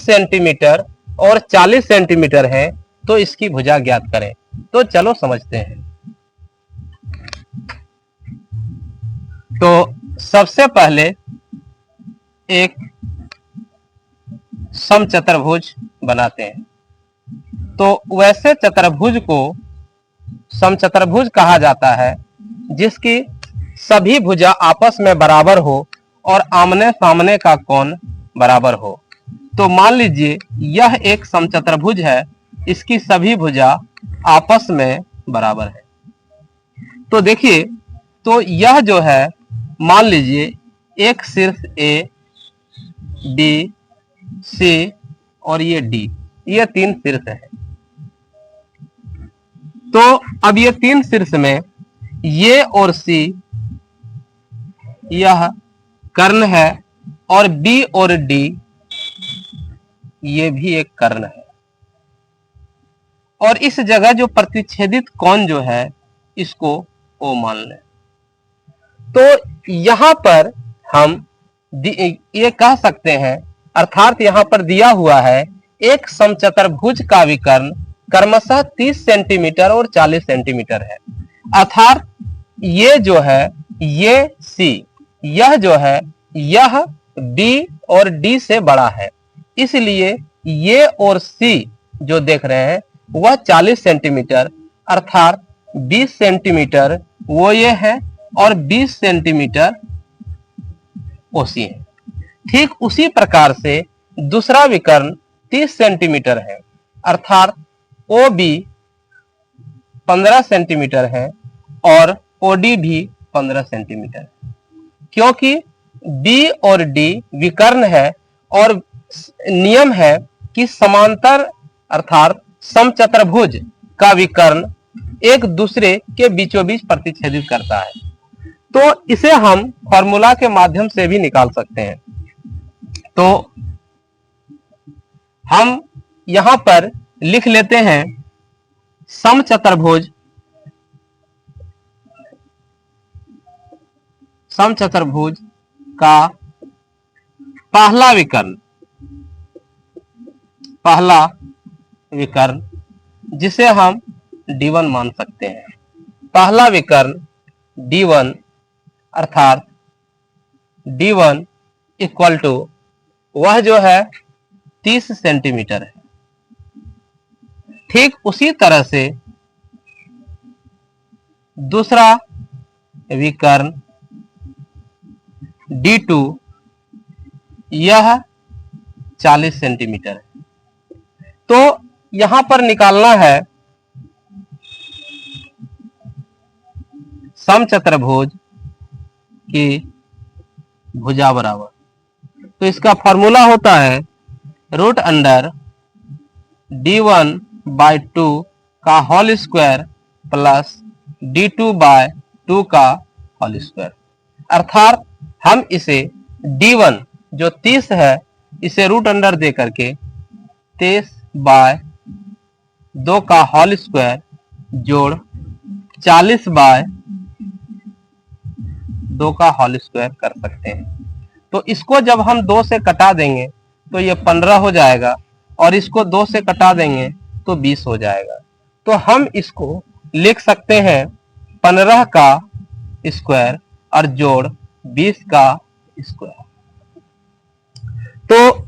Centimetre और 40 centimetre है, तो इसकी भुजा ज्ञात करें। तो चलो समझते हैं। तो सबसे पहले एक समचतुर्भुज बनाते हैं। तो वैसे चतुर्भुज को समचतुर्भुज कहा जाता है जिसकी सभी भुजा आपस में बराबर हो और आमने सामने का कोण बराबर हो। तो मान लीजिए यह एक समचतुर्भुज है, इसकी सभी भुजा आपस में बराबर है। तो देखिए, तो यह जो है, मान लीजिए एक शीर्ष ए, बी, सी और ये डी, ये 3 शीर्ष है। तो अब ये 3 शीर्ष में ये और सी यह कर्ण है और बी और डी ये भी एक कर्ण है। और इस जगह जो प्रतिच्छेदित कोण जो है इसको ओ मान लें। तो यहां पर हम ये कह सकते हैं, अर्थात यहां पर दिया हुआ है एक समचतुर्भुज का विकर्ण क्रमशः 30 सेंटीमीटर और 40 सेंटीमीटर है। अर्थात ये जो है, ये सी, यह जो है, यह बी और डी से बड़ा है, इसलिए ये और सी जो देख रहे हैं वह 40 सेंटीमीटर अर्थात 20 सेंटीमीटर वो ये है और 20 सेंटीमीटर ओसी है। ठीक उसी प्रकार से दूसरा विकर्ण 30 सेंटीमीटर है, अर्थात ओ बी 15 सेंटीमीटर है और ओडी भी 15 सेंटीमीटर है। क्योंकि बी और डी विकर्ण है और नियम है कि समांतर अर्थात समचतुर्भुज का विकर्ण एक दूसरे के बीचों बीच प्रतिच्छेदित करता है। तो इसे हम फॉर्मूला के माध्यम से भी निकाल सकते हैं। तो हम यहां पर लिख लेते हैं समचतुर्भुज का पहला विकर्ण जिसे हम D1 मान सकते हैं। पहला विकर्ण D1 अर्थात D1 इक्वल टू वह जो है 30 सेंटीमीटर है। ठीक उसी तरह से दूसरा विकर्ण D2 यह 40 सेंटीमीटर है। तो यहां पर निकालना है समचतुर्भुज की भुजा बराबर। तो इसका फॉर्मूला होता है √अंडर D1/2 का होल स्क्वायर प्लस D2/2 का होल स्क्वायर। अर्थात हम इसे D1 जो 30 है इसे √अंडर दे करके 23/2 का होल स्क्वायर जोड़ 40/2 का होल स्क्वायर कर सकते हैं। तो इसको जब हम 2 से कटा देंगे तो ये 15 हो जाएगा और इसको 2 से कटा देंगे तो 20 हो जाएगा। तो हम इसको लिख सकते हैं 15 का स्क्वायर और जोड़ 20 का स्क्वायर। तो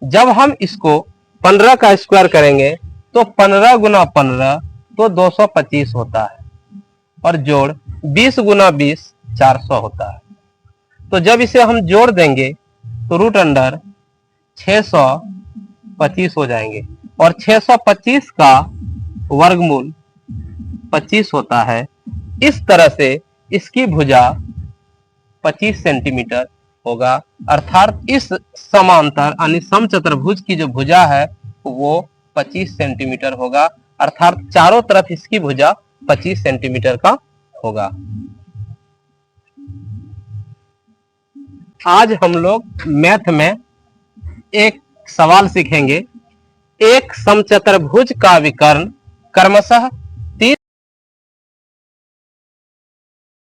जब हम इसको 15 का स्क्वायर करेंगे तो 15 गुना 15 तो 225 होता है और जोड़ 20 गुना 20 400 होता है। तो जब इसे हम जोड़ देंगे तो √अंडर 625 हो जाएंगे और 625 का वर्गमूल 25 होता है। इस तरह से इसकी भुजा 25 सेंटीमीटर होगा। अर्थात इस समांतर यानी समचतुर्भुज की जो भुजा है वो 25 सेंटीमीटर होगा। अर्थात चारों तरफ इसकी भुजा 25 सेंटीमीटर का होगा। आज हम लोग मैथ में एक सवाल सीखेंगे। एक समचतुर्भुज का विकर्ण क्रमशः